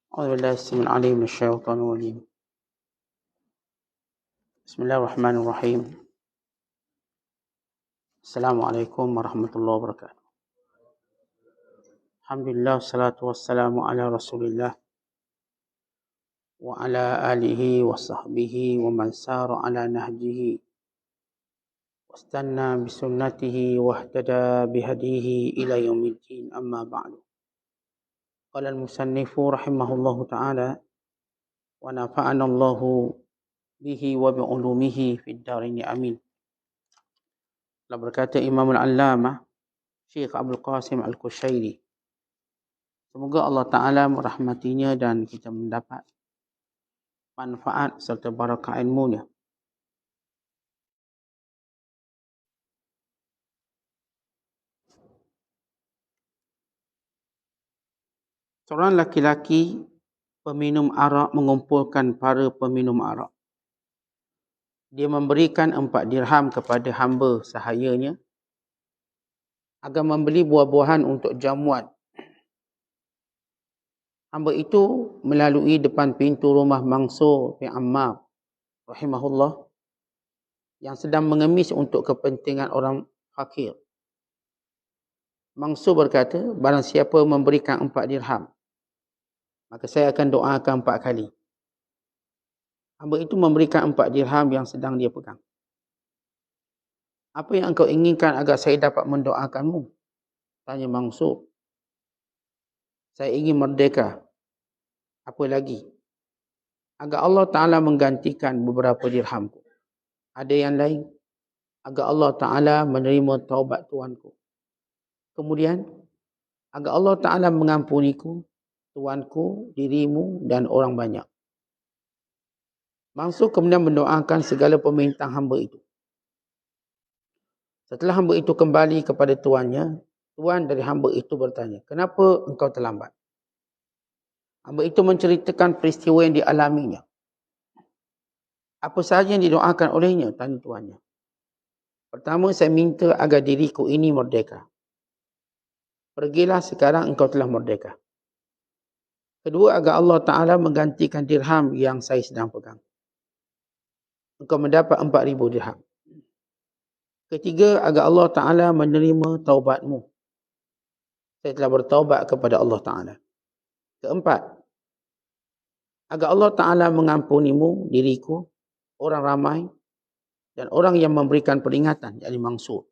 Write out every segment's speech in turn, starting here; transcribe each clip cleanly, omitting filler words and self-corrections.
أعوذ بالله السميع العليم من الشيطان الرجيم. بسم الله الرحمن الرحيم. السلام عليكم ورحمة الله وبركاته. الحمد لله والصلاة والسلام على رسول الله وعلى آله وصحبه ومن سار على نهجه واستنى بسنته واهتدى بهديه إلى يوم الدين. أما بعد. قال المصنف رحمه الله تعالى ونفعنا الله به وبعلومه في الدارين آمين. Telah berkata Imam Al-Allamah Syekh Abdul Qasim Al-Qushayri, semoga Allah Ta'ala merahmatinya dan kita mendapat manfaat serta barakah ilmunya. Seorang laki-laki peminum arak mengumpulkan para peminum arak. Dia memberikan 4 dirham kepada hamba sahayanya agar membeli buah-buahan untuk jamuan. Hamba itu melalui depan pintu rumah Mansur bin Ammar rahimahullah yang sedang mengemis untuk kepentingan orang fakir. Mansur berkata, barang siapa memberikan 4 dirham, maka saya akan doakan 4 kali. Hamba itu memberikan 4 dirham yang sedang dia pegang. Apa yang engkau inginkan agar saya dapat mendoakanmu? Tanya Mansur. Saya ingin merdeka. Apa lagi? Agar Allah Ta'ala menggantikan beberapa dirhamku. Ada yang lain? Agar Allah Ta'ala menerima taubat tuanku. Kemudian, agar Allah Ta'ala mengampuniku, tuanku, dirimu dan orang banyak. Mansur kemudian mendoakan segala permintaan hamba itu. Setelah hamba itu kembali kepada tuannya, tuan dari hamba itu bertanya, kenapa engkau terlambat? Hamba itu menceritakan peristiwa yang dialaminya. Apa sahaja yang didoakan olehnya? Tanya tuannya. Pertama, saya minta agar diriku ini merdeka. Pergilah sekarang engkau telah merdeka. Kedua, agar Allah Ta'ala menggantikan dirham yang saya sedang pegang. Engkau mendapat 4,000 dirham. Ketiga, agar Allah Ta'ala menerima taubatmu. Saya telah bertaubat kepada Allah Ta'ala. Keempat, agar Allah Ta'ala mengampunimu, diriku, orang ramai, dan orang yang memberikan peringatan, yakni Mansur.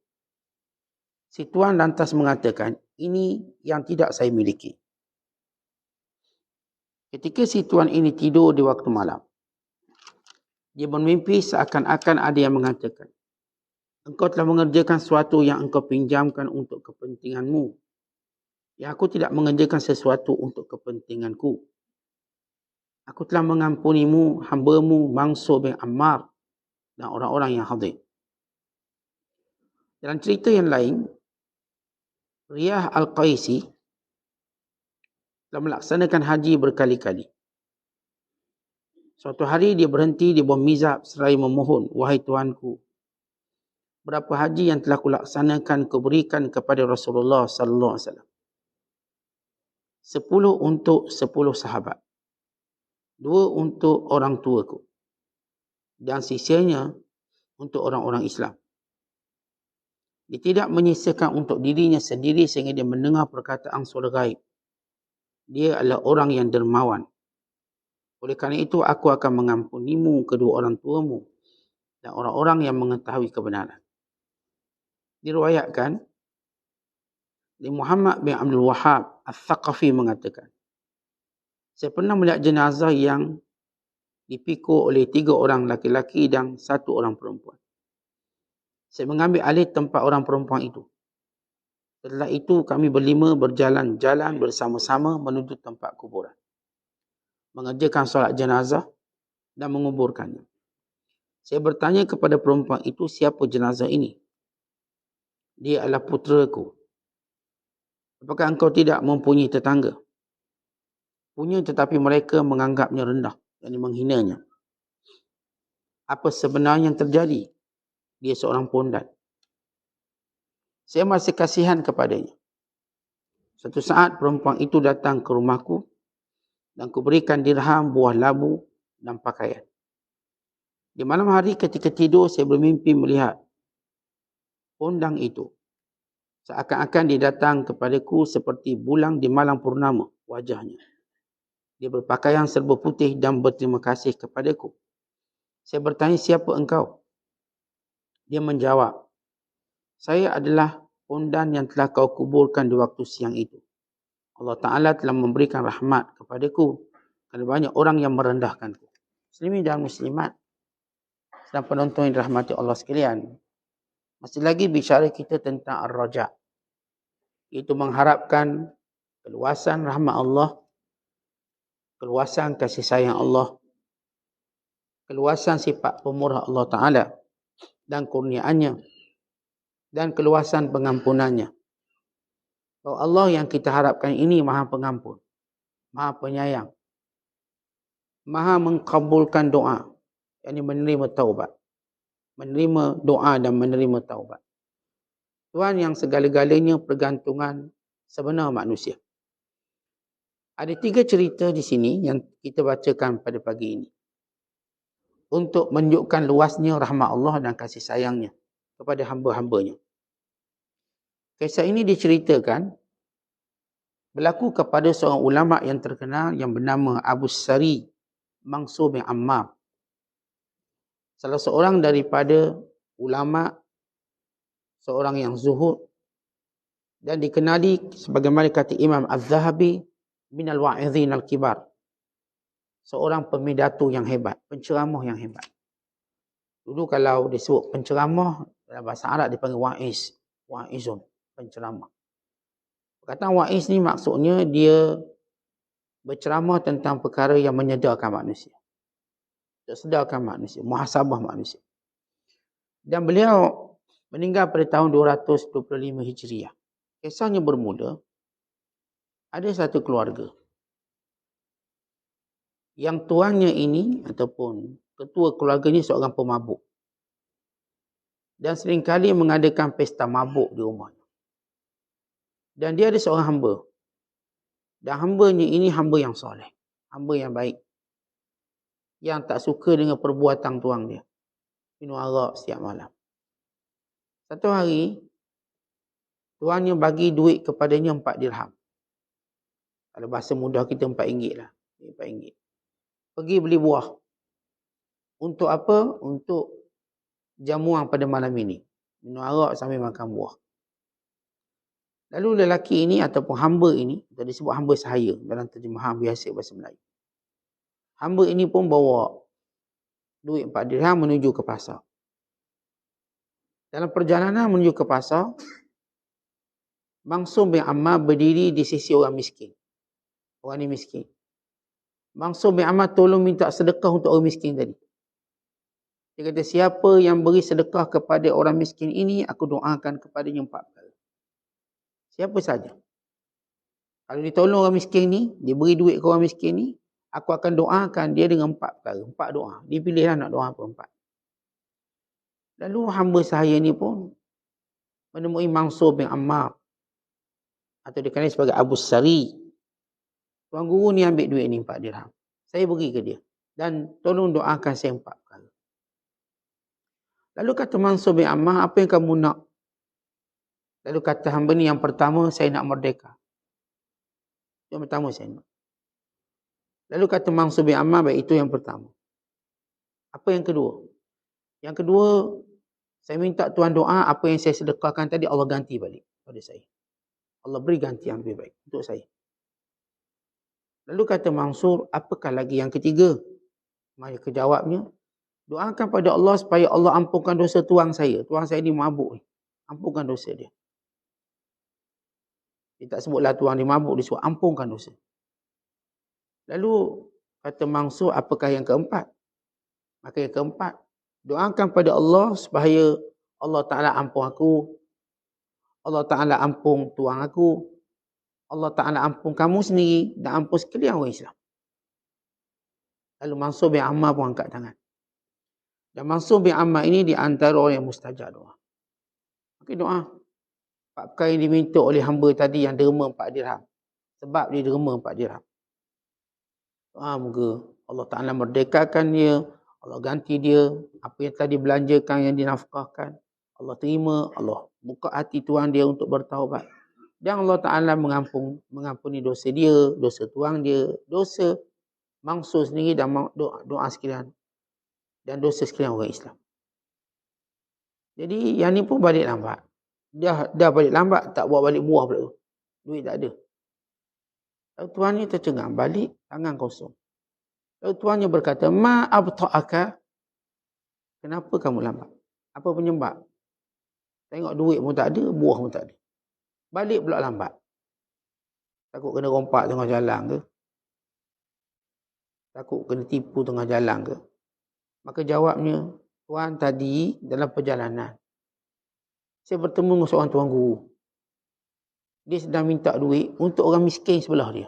Si tuan lantas mengatakan, ini yang tidak saya miliki. Ketika si tuan ini tidur di waktu malam, dia bermimpi seakan-akan ada yang mengatakan, engkau telah mengerjakan sesuatu yang engkau pinjamkan untuk kepentinganmu. Yang aku tidak mengerjakan sesuatu untuk kepentinganku. Aku telah mengampunimu, hambamu, Mansur bin Ammar dan orang-orang yang hadir. Dalam cerita yang lain, Riyah Al-Qaisi telah melaksanakan haji berkali-kali. Suatu hari dia berhenti di bawah mizab seraya memohon, wahai tuanku, berapa haji yang telah kulaksanakan kuberikan kepada Rasulullah sallallahu alaihi wasallam? 10 untuk 10 sahabat. 2 untuk orang tuaku. Dan sisanya untuk orang-orang Islam. Dia tidak menyisakan untuk dirinya sendiri sehingga dia mendengar perkataan suara gaib. Dia adalah orang yang dermawan. Oleh kerana itu aku akan mengampunimu, kedua orang tuamu dan orang-orang yang mengetahui kebenaran. Diriwayatkan di Muhammad bin Abdul Wahhab Al-Thaqafi mengatakan, saya pernah melihat jenazah yang dipikul oleh 3 orang laki-laki dan 1 orang perempuan. Saya mengambil alih tempat orang perempuan itu. Setelah itu kami berlima berjalan-jalan bersama-sama menuju tempat kuburan, mengerjakan solat jenazah dan menguburkannya. Saya bertanya kepada perempuan itu, siapa jenazah ini? Dia adalah puteraku. Apakah engkau tidak mempunyai tetangga? Punya, tetapi mereka menganggapnya rendah, yakni menghinanya. Apa sebenarnya yang terjadi? Dia seorang pondan. Saya masih kasihan kepadanya. Suatu saat perempuan itu datang ke rumahku dan kuberikan dirham, buah labu dan pakaian. Di malam hari ketika tidur, saya bermimpi melihat pondang itu. Seakan-akan dia datang kepadaku seperti bulan di malam purnama wajahnya. Dia berpakaian serba putih dan berterima kasih kepadaku. Saya bertanya, siapa engkau? Dia menjawab, saya adalah pondan yang telah kau kuburkan di waktu siang itu. Allah Ta'ala telah memberikan rahmat kepadaku kerana banyak orang yang merendahkanku. Muslimin dan muslimat dan penonton yang dirahmati Allah sekalian. Masih lagi bicara kita tentang ar-raja. Iaitu mengharapkan keluasan rahmat Allah, keluasan kasih sayang Allah, keluasan sifat pemurah Allah Ta'ala dan kurniaannya, dan keluasan pengampunannya. Bahawa Allah yang kita harapkan ini maha pengampun, maha penyayang, maha mengkabulkan doa, yakni menerima taubat, menerima doa dan menerima taubat. Tuhan yang segala-galanya pergantungan sebenar manusia. Ada 3 cerita di sini yang kita bacakan pada pagi ini untuk menunjukkan luasnya rahmat Allah dan kasih sayangnya kepada hamba-hambanya. Kisah ini diceritakan berlaku kepada seorang ulama yang terkenal yang bernama Abu Sari Mansur bin Ammar. Salah seorang daripada ulama, seorang yang zuhud dan dikenali sebagaimana kata Imam Az-Zahabi minal wa'idhin al-kibar. Seorang pemidato yang hebat, penceramah yang hebat. Dulu kalau disebut penceramah dalam bahasa Arab dipanggil wa'iz, wa'izun, penceramah. Perkataan wa'iz ni maksudnya dia berceramah tentang perkara yang menyedarkan manusia. Sedarkan manusia, muhasabah manusia. Dan beliau meninggal pada tahun 225 Hijriah. Kisahnya bermula, ada satu keluarga yang tuannya ini ataupun ketua keluarga ini seorang pemabuk. Dan seringkali mengadakan pesta mabuk di rumahnya. Dan dia ada seorang hamba. Dan hambanya ini hamba yang soleh, hamba yang baik, yang tak suka dengan perbuatan tuan dia. Minum arak setiap malam. Satu hari, tuannya bagi duit kepadanya 4 dirham. Kalau bahasa mudah kita RM4 lah. RM4. Pergi beli buah. Untuk apa? Untuk jamuan pada malam ini. Minum arak sambil makan buah. Lalu lelaki ini ataupun hamba ini, atau disebut hamba sahaya dalam terjemahan biasa bahasa Melayu. Hamba ini pun bawa duit 4 dirham menuju ke pasar. Dalam perjalanan menuju ke pasar, Mansur bin Ammar berdiri di sisi orang miskin. Orang ni miskin. Mansur bin Ammar tolong minta sedekah untuk orang miskin tadi. Dia kata, siapa yang beri sedekah kepada orang miskin ini, aku doakan kepadanya 4 perkara. Siapa saja. Kalau ditolong orang miskin ni, dia beri duit ke orang miskin ni, aku akan doakan dia dengan 4 perkara. 4 doa. Dia pilihlah nak doa apa 4. Lalu hamba sahaya ni pun menemui Mansur bin Ammar, atau dikenali sebagai Abu Sari. Tuan guru ni ambil duit ni 4 dirham. Saya beri ke dia. Dan tolong doakan saya 4 perkara. Lalu kata Mansur bin Ammar, apa yang kamu nak? Lalu kata hamba ni, yang pertama saya nak merdeka. Yang pertama saya nak. Lalu kata Mansur bin Ammar, baik, itu yang pertama. Apa yang kedua? Yang kedua, saya minta Tuhan doa apa yang saya sedekahkan tadi Allah ganti balik pada saya. Allah beri ganti yang lebih baik untuk saya. Lalu kata Mansur, apakah lagi yang ketiga? Mereka jawabnya, doakan pada Allah supaya Allah ampunkan dosa tuan saya. Tuan saya ni mabuk ni. Ampunkan dosa dia. Dia tak sebutlah tuan dia mabuk, dia sebut ampunkan dosa. Lalu kata Mansur, apakah yang keempat? Maka yang keempat, doakan pada Allah supaya Allah Ta'ala ampun aku, Allah Ta'ala ampun tuan aku, Allah Ta'ala ampun kamu sendiri dan ampun sekalian orang Islam. Lalu Mansur bin Ammar pun angkat tangan. Dan Mansur bin Ammar ini di antara orang yang mustajab doa. Maka doa. 4 perkara yang diminta oleh hamba tadi yang derma 4 dirham. Sebab dia derma 4 dirham. Moga Allah Ta'ala merdekakan dia, Allah ganti dia, apa yang telah dibelanjakan, yang dinafkahkan, Allah terima, Allah buka hati tuan dia untuk bertaubat. Dan Allah Ta'ala mengampuni dosa dia, dosa tuan dia, dosa mangsur sendiri dan doa sekalian, dan dosa sekalian orang Islam. Jadi yang ni pun balik lambat. Dah balik lambat, tak buat balik buah pula tu. Duit tak ada. Lalu tuannya tercengang, balik tangan kosong. Lalu tuannya berkata, ma abta'aka, kenapa kamu lambat? Apa penyebab? Tengok duit pun tak ada, buah pun tak ada. Balik pula lambat. Takut kena rompak tengah jalan ke? Takut kena tipu tengah jalan ke? Maka jawabnya, tuan tadi dalam perjalanan, saya bertemu dengan seorang tuan guru. Dia sedang minta duit untuk orang miskin sebelah dia.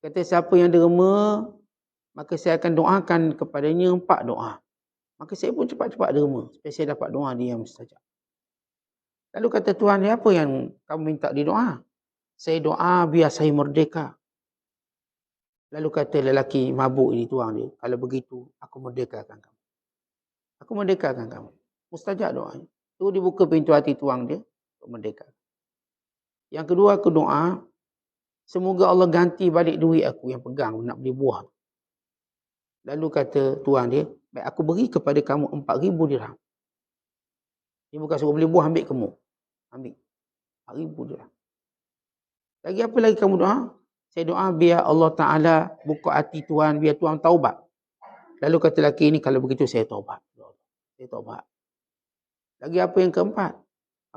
Kata siapa yang derma, maka saya akan doakan kepadanya 4 doa. Maka saya pun cepat-cepat derma, supaya saya dapat doa dia yang mustajab. Lalu kata tuan dia, apa yang kamu minta di doa? Saya doa biar saya merdeka. Lalu kata lelaki mabuk ini tuan dia, kalau begitu aku merdekakan kamu. Aku merdekakan kamu. Mustajab doanya. Tu dibuka pintu hati tuan dia untuk merdeka. Yang kedua aku doa, semoga Allah ganti balik duit aku yang pegang nak beli buah. Lalu kata tuan dia, baik aku beri kepada kamu 4,000 dirham. Dia bukan suruh beli buah, ambil kamu. Ambil 4,000 dirham. Lagi apa lagi kamu doa? Saya doa biar Allah Ta'ala buka hati tuan, biar tuan taubat. Lalu kata lelaki ini, kalau begitu saya taubat. Saya taubat. Lagi apa yang keempat?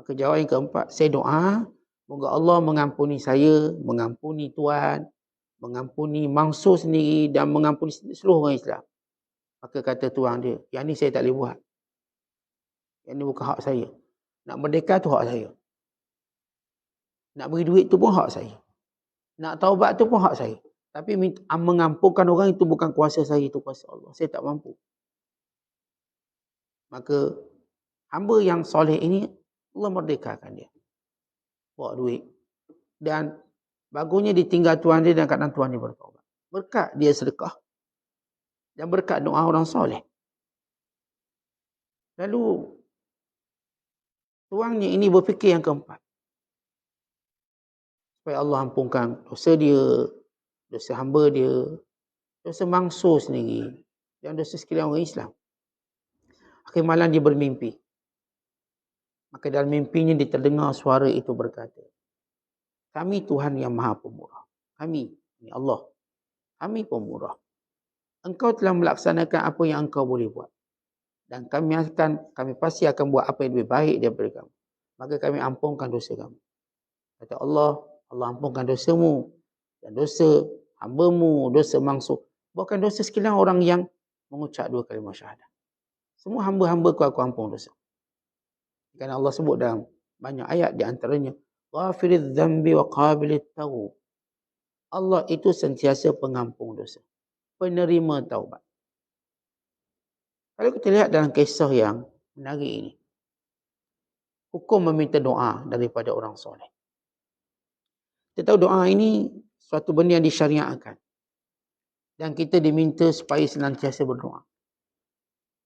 Maka jawab yang keempat, saya doa, moga Allah mengampuni saya, mengampuni tuan, mengampuni mangsur sendiri dan mengampuni seluruh orang Islam. Maka kata tuan dia, yang ni saya tak boleh buat. Yang ni bukan hak saya. Nak merdeka tu hak saya. Nak beri duit tu pun hak saya. Nak taubat tu pun hak saya. Tapi mengampunkan orang itu bukan kuasa saya, itu kuasa Allah. Saya tak mampu. Maka hamba yang soleh ini, Allah merdekakan dia. Bawa duit. Dan bagusnya ditinggal tuan dia dan kadang tuan dia bertaubat. Berkat dia sedekah. Dan berkat doa orang soleh. Lalu tuannya ini berfikir yang keempat. Supaya Allah ampunkan dosa dia, dosa hamba dia, dosa mangsur sendiri, dan dosa sekalian orang Islam. Akhir malam dia bermimpi. Maka dalam mimpinya dia terdengar suara itu berkata, kami Tuhan yang Maha Pemurah. Kami, ini Allah. Kami pemurah. Engkau telah melaksanakan apa yang engkau boleh buat. Dan kami pasti akan buat apa yang lebih baik daripada kamu. Maka kami ampunkan dosa kamu. Kata Allah, Allah ampunkan dosamu dan dosa hamba-Mu, dosa mangsur. Bukan dosa sekalian orang yang mengucap 2 kalimah syahadah. Semua hamba-hamba-Ku aku ampun dosa. Kerana Allah sebut dalam banyak ayat, di antaranya Ghafiriz dzambi wa qabilit tawb. Allah itu sentiasa pengampun dosa, penerima taubat. Kalau kita lihat dalam kisah yang menarik ini, hukum meminta doa daripada orang soleh. Kita tahu doa ini suatu benda yang disyariatkan. Dan kita diminta supaya senantiasa berdoa.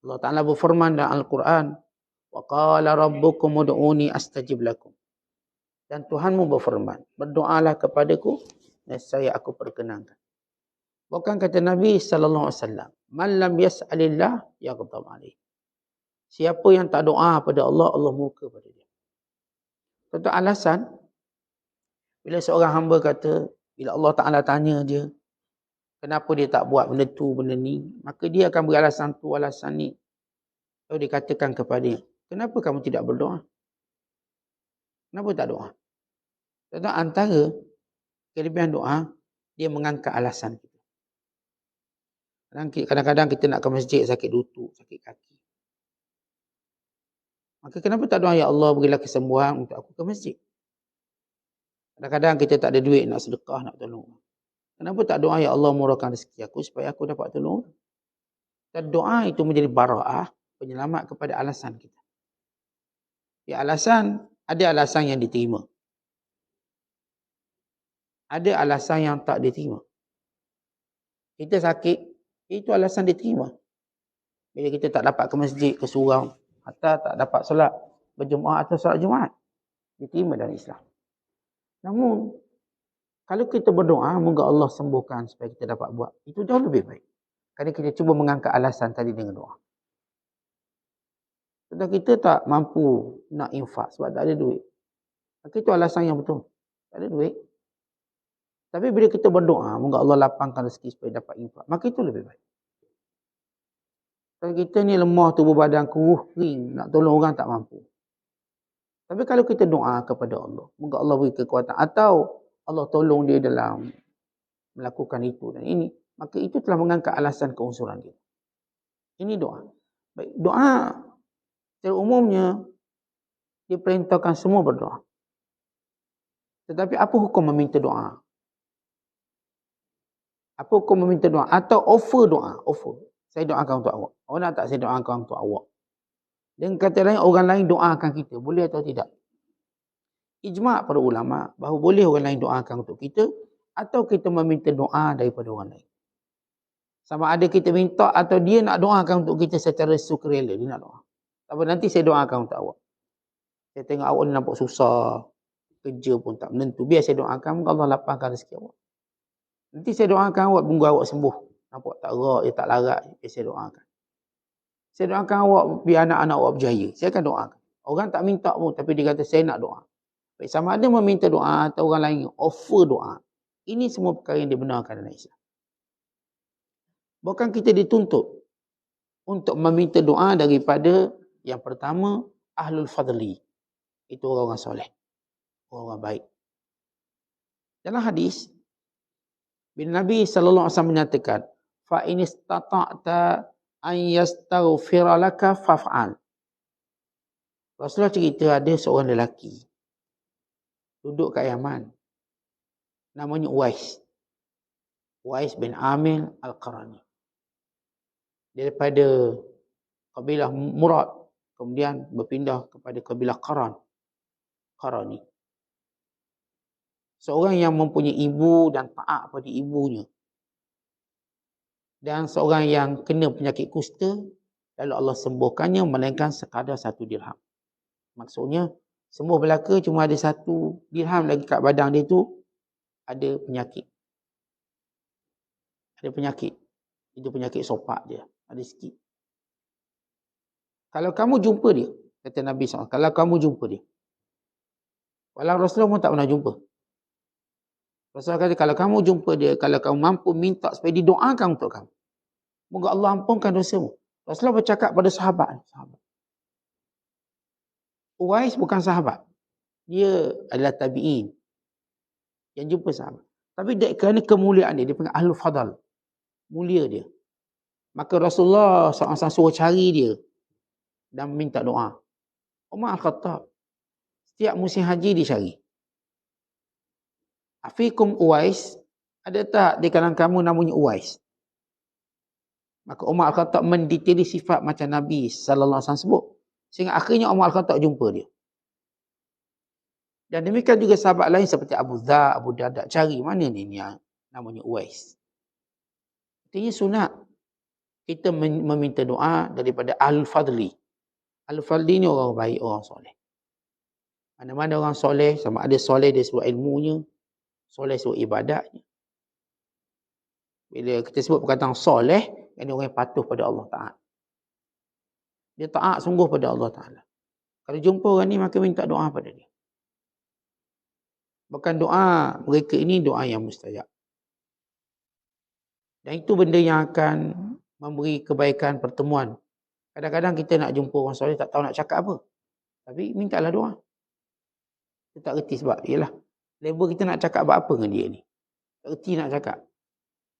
Allah Ta'ala berfirman dalam Al-Quran, وَقَالَ رَبُّكُمُ ud'uni astajib lakum. Dan Tuhanmu berfirman, berdoalah kepadaku, dan aku perkenankan. Bukan kata Nabi SAW, man lam yas'alillah yaghdab alaih. Siapa yang tak doa pada Allah, Allah murka pada dia. Contoh alasan, bila seorang hamba kata, bila Allah Ta'ala tanya dia, kenapa dia tak buat benda tu, benda ni, maka dia akan beralasan tu, alasan ni. Lalu dikatakan kepada dia, kenapa kamu tidak berdoa? Kenapa tak doa? Contoh antara kelebihan doa, dia mengangkat alasan kita. Kadang-kadang kita nak ke masjid, sakit lutut, sakit kaki. Maka kenapa tak doa, ya Allah berilah kesembuhan untuk aku ke masjid? Kadang-kadang kita tak ada duit nak sedekah, nak tolong. Kenapa tak doa, ya Allah murahkan rezeki aku supaya aku dapat tolong? Dan doa itu menjadi bara'ah, penyelamat kepada alasan kita. Ya alasan, ada alasan yang diterima. Ada alasan yang tak diterima. Kita sakit, itu alasan diterima. Bila kita tak dapat ke masjid, ke surau, atau tak dapat solat berjemaah atau solat Jumaat, diterima dalam Islam. Namun, kalau kita berdoa, moga Allah sembuhkan supaya kita dapat buat, itu jauh lebih baik. Kerana kita cuba mengangkat alasan tadi dengan doa. Sedang kita tak mampu nak infak sebab tak ada duit. Maka itu alasan yang betul. Tak ada duit. Tapi bila kita berdoa, moga Allah lapangkan rezeki supaya dapat infak, maka itu lebih baik. Kalau kita ni lemah, tubuh badan kuruh, kering, nak tolong orang tak mampu. Tapi kalau kita doa kepada Allah, moga Allah beri kekuatan, atau Allah tolong dia dalam melakukan itu dan ini, maka itu telah mengangkat alasan keunsuran dia. Ini doa. Baik, doa secara umumnya diperintahkan semua berdoa. Tetapi apa hukum meminta doa? Apa hukum meminta doa? Atau offer doa? Offer. Saya doakan untuk awak. Awak nak tak saya doakan untuk awak? Dengan kata lain, orang lain doakan kita. Boleh atau tidak? Ijma' para ulama' bahawa boleh orang lain doakan untuk kita, atau kita meminta doa daripada orang lain. Sama ada kita minta atau dia nak doakan untuk kita secara sukarela. Dia nak doa. Tapi nanti saya doakan untuk awak. Saya tengok awak ni nampak susah. Kerja pun tak menentu. Biar saya doakan, moga Allah lapangkan rezeki awak. Nanti saya doakan awak, tunggu awak sembuh. Nampak tak gerak, dia tak larat. Biar saya doakan. Saya doakan awak, biar anak-anak awak berjaya. Saya akan doakan. Orang tak minta pun, tapi dia kata saya nak doa. Baik, sama ada meminta doa atau orang lain offer doa. Ini semua perkara yang dibenarkan dalam Islam. Bukan kita dituntut untuk meminta doa daripada yang pertama, ahlul fadli. Itu orang-orang soleh. Orang-orang baik. Dalam hadis, bila Nabi SAW menyatakan, فَإِنِ اسْتَطَعْتَ أَنْ يَسْتَغْفِرَ لَكَ فَافْعَلْ. Rasulullah cerita ada seorang lelaki duduk kat Yaman. Namanya Uwais. Uwais bin Amir Al-Qarani. Daripada kabilah Murad, kemudian berpindah kepada kabilah Qarani. Seorang yang mempunyai ibu dan taat pada ibunya. Dan seorang yang kena penyakit kusta, lalu Allah sembuhkannya melainkan sekadar 1 dirham. Maksudnya, sembuh belaka cuma ada 1 dirham lagi kat badan dia tu, ada penyakit. Ada penyakit. Itu penyakit sopak dia. Ada sikit. Kalau kamu jumpa dia, kata Nabi SAW, kalau kamu jumpa dia. Walau Rasulullah pun tak pernah jumpa. Rasulullah kata, kalau kamu jumpa dia, kalau kamu mampu minta supaya didoakan untuk kamu, moga Allah ampunkan dosamu. Rasulullah bercakap pada sahabat. Uwais bukan sahabat. Dia adalah tabi'in yang jumpa sahabat. Tapi kerana kemuliaan dia panggil ahlul fadal. Mulia dia. Maka Rasulullah SAW suruh cari dia dan minta doa. Umar Al-Khattab, setiap musim haji dicari. Afikum Uwais, ada tak di kalangan kamu namanya Uwais? Maka Umar Al-Khattab mendetaili sifat macam Nabi SAW sebut. Sehingga akhirnya Umar Al-Khattab jumpa dia. Dan demikian juga sahabat lain seperti Abu Dhar, Abu Darda. Cari mana ni yang namanya Uwais. Artinya sunat kita meminta doa daripada Al-Fadli. Al-Fadli ni orang baik, orang soleh. Mana-mana orang soleh, sama ada soleh dari segi ilmunya, soleh segi ibadatnya. Bila kita sebut perkataan soleh, ini orang yang patuh pada Allah Ta'ala. Dia taat sungguh pada Allah Ta'ala. Kalau jumpa orang ni, maka minta doa pada dia. Bahkan doa mereka ini doa yang mustajab. Dan itu benda yang akan memberi kebaikan pertemuan. Kadang-kadang kita nak jumpa orang soleh, tak tahu nak cakap apa. Tapi mintalah doa. Kita tak reti sebab, yelah, level kita nak cakap apa dengan dia ni. Tak reti nak cakap.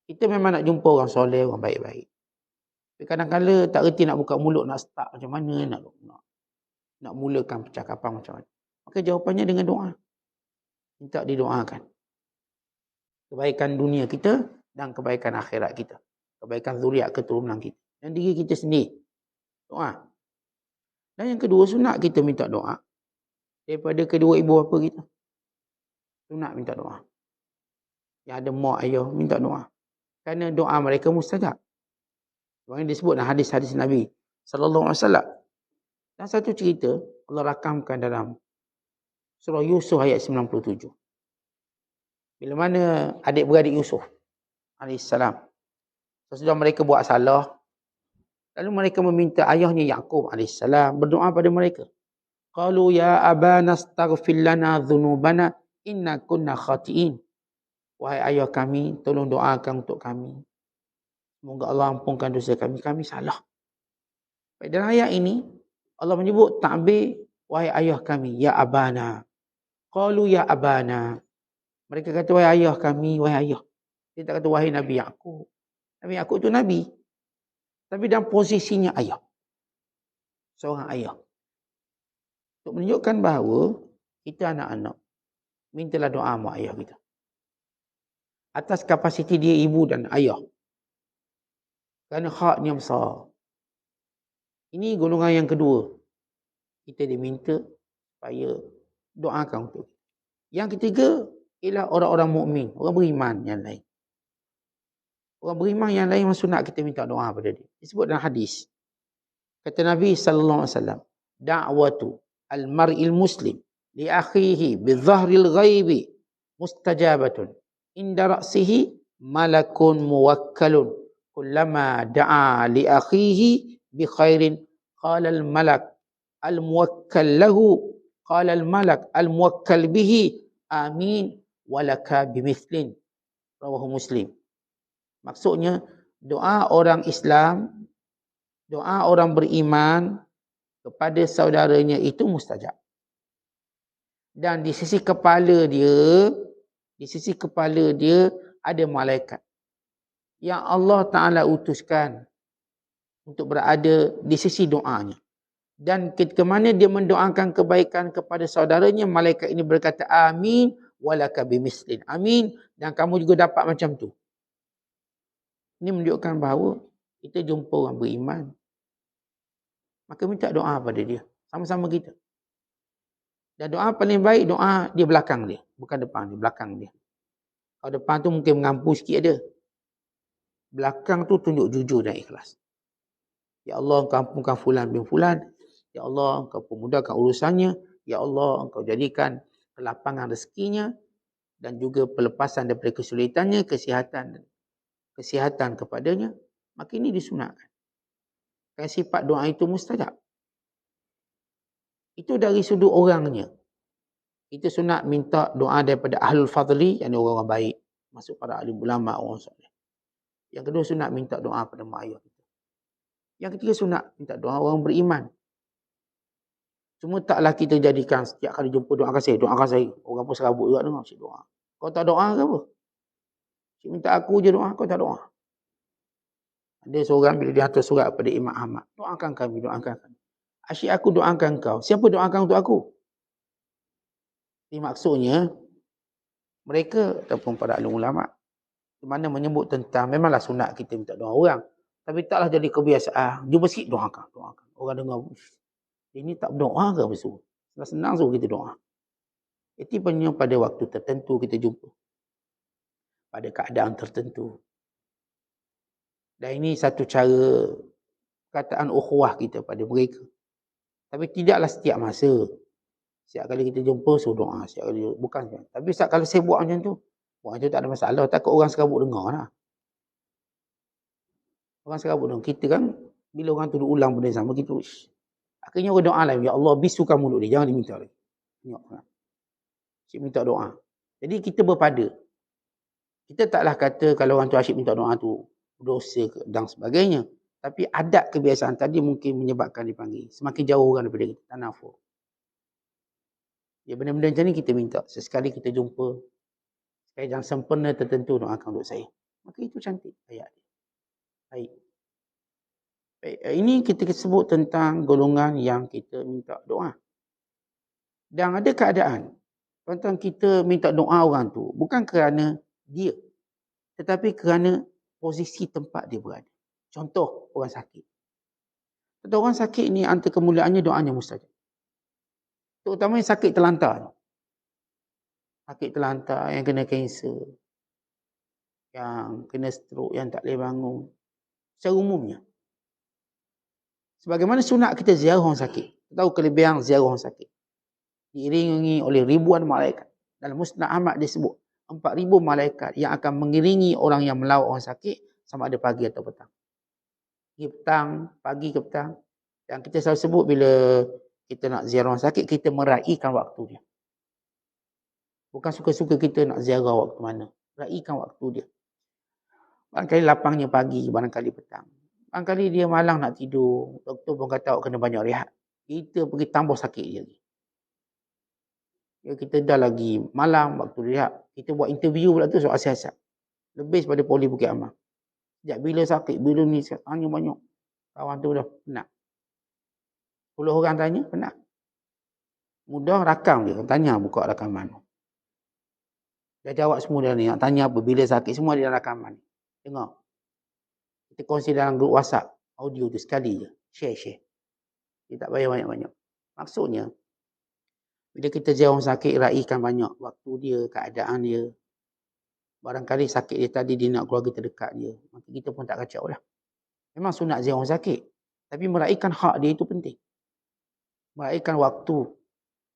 Kita memang nak jumpa orang soleh, orang baik-baik. Tapi kadang-kadang tak reti nak buka mulut, nak start macam mana, nak mulakan percakapan macam mana. Maka jawapannya dengan doa. Minta didoakan. Kebaikan dunia kita dan kebaikan akhirat kita. Kebaikan zuriat keturunan kita. Dan diri kita sendiri. Doa. Dan yang kedua, sunat kita minta doa. Daripada kedua ibu bapa kita. Sunat minta doa. Yang ada mak ayah, minta doa. Kerana doa mereka mustajab. Yang disebut dalam hadis-hadis Nabi sallallahu alaihi wasallam. Dan satu cerita Allah rakamkan dalam surah Yusuf ayat 97. Bila mana adik-beradik Yusuf alaihissalam, sesudah mereka buat salah, lalu mereka meminta ayahnya Yaqub alaihissalam berdoa pada mereka. Qalu ya abana astaghfir lana dhunubana inna kunna khati'in. Wahai ayah kami, tolong doakan untuk kami. Semoga Allah ampunkan dosa kami. Kami salah. Dalam ayat ini, Allah menyebut ta'bir wahai ayah kami, ya abana. Qalu ya abana. Mereka kata wahai ayah kami, wahai ayah. Dia tak kata wahai Nabi Yaqub. Nabi Yaqub itu Nabi. Tapi dalam posisinya ayah. Seorang ayah. Untuk menunjukkan bahawa kita anak-anak, mintalah doa mak ayah kita. Atas kapasiti dia ibu dan ayah. Kerana haknya besar. Ini golongan yang kedua. Kita diminta supaya doakan untuk. Yang ketiga ialah orang-orang mukmin, orang beriman yang lain. Orang beriman yang lain sunat kita minta doa pada dia. Disebut dalam hadis. Kata Nabi sallallahu alaihi wasallam, da'watu al-mar'il muslim li akhihi bi dhahril ghaibi mustajabatun inda ra'sihi malakun muwakkalun kullama da'a li akhihi bi khairin qala al-malak al-muwakkal lahu qala al-malak al-muwakkal bihi amin walaka bimithlin. Rawahu Muslim. Maksudnya doa orang Islam, doa orang beriman kepada saudaranya itu mustajab. Dan di sisi kepala dia ada malaikat yang Allah Ta'ala utuskan untuk berada di sisi doanya. Dan ketika mana dia mendoakan kebaikan kepada saudaranya, malaikat ini berkata amin walaka bimislin. Amin, dan kamu juga dapat macam tu. Ini menunjukkan bahawa kita jumpa orang beriman, maka minta doa pada dia. Sama-sama kita. Dan doa paling baik, doa di belakang dia. Bukan depan dia, belakang dia. Kalau depan tu mungkin mengampu sikit ada. Belakang tu tunjuk jujur dan ikhlas. Ya Allah, engkau ampunkan fulan bin fulan. Ya Allah, engkau pemudahkan urusannya. Ya Allah, engkau jadikan kelapangan rezekinya. Dan juga pelepasan daripada kesulitannya, kesihatan kepadanya. Maka ini disunatkan. Kan sifat doa itu mustajab. Itu dari sudut orangnya. Kita sunat minta doa daripada ahlul fadli, yang orang-orang baik. Masuk para alim ulama, orang soleh. Yang kedua sunat minta doa pada mak ayah kita. Yang ketiga sunat minta doa orang beriman. Cuma taklah kita jadikan setiap kali jumpa doakan saya. Orang pun serabut juga dengar cik doa. Kau tak doa ke apa? Cik minta aku je doa, kau tak doa. Ada seorang bila dia hantar surat pada Imam Ahmad. Doakan kami. Asyik aku doakan kau. Siapa doakan untuk aku? Ini maksudnya, mereka ataupun para alim ulama, di mana menyebut tentang, memanglah sunat kita minta doa orang. Tapi taklah jadi kebiasaan. Jumpa sikit doakan. Orang dengar, ini tak berdoa ke apa suruh? Senang suruh kita doa. Itu punya pada waktu tertentu kita jumpa. Pada keadaan tertentu. Dan ini satu cara perkataan ukhuwah kita pada mereka. Tapi tidaklah setiap masa. Setiap kali kita jumpa, suruh doa. Bukan. Tapi kalau saya buat macam tu, tak ada masalah. Takut orang serabut dengar lah. Orang serabut dengar. Kita kan, bila orang tu ulang benda sama, kita akhirnya orang doa lah. Ya Allah, bisukan mulut dia. Jangan diminta lagi. Asyik minta doa. Jadi kita berpada. Kita taklah kata kalau orang tu asyik minta doa tu dosa dan sebagainya. Tapi adat kebiasaan tadi mungkin menyebabkan dipanggil. Semakin jauh orang daripada kita. Tanafur. Ya, benda-benda macam ni kita minta. Sesekali kita jumpa. Sekali yang sempurna tertentu doakan untuk saya. Maka itu cantik ayat dia. Baik. Ini kita sebut tentang golongan yang kita minta doa. Dan ada keadaan. Tentang kita minta doa orang tu. Bukan kerana dia. Tetapi kerana posisi tempat dia berada. Contoh, orang sakit. Contoh orang sakit ni antara kemuliaannya doanya mustajab. Terutama yang sakit terlantar. Sakit terlantar yang kena kanser. yang kena stroke, yang tak boleh bangun. Secara umumnya. Sebagaimana sunat kita ziarah orang sakit. Tahu kelebihan ziarah orang sakit. Diiringi oleh ribuan malaikat. Dalam Musnad Ahmad disebut 4,000 malaikat yang akan mengiringi orang yang melawat orang sakit sama ada pagi atau petang. Pagi ke petang. Dan kita selalu sebut bila kita nak ziarah orang sakit, kita meraihkan waktu dia. Bukan suka-suka kita nak ziarah waktu mana. Raihkan waktu dia. Barangkali lapangnya pagi, barangkali petang. Barangkali dia malang nak tidur. Doktor pun kata awak kena banyak rehat. Kita pergi tambah sakit dia lagi. Ya, kita dah lagi malam waktu rehat. Kita buat interview pula tu soal siasat. Lebih pada Poli Bukit Aman. Sejak bila sakit, bila ni, tanya banyak. Kawan tu dah penat. 10 orang tanya, penat. Mudah rakam dia. Tanya buka rakaman. Dah jawab semua dah ni. Nak tanya apa, bila sakit, semua dia rakaman. Tengok. Kita kongsi dalam grup WhatsApp. Audio tu sekali je. Share. Dia tak payah banyak-banyak. Maksudnya, bila kita ziarah orang sakit, raihkan banyak waktu dia, keadaan dia. Barangkali sakit dia tadi, dia nak keluarga terdekat dia. Maka kita pun tak kacau lah. Memang sunat ziarah orang sakit. Tapi meraihkan hak dia itu penting. Meraihkan waktu.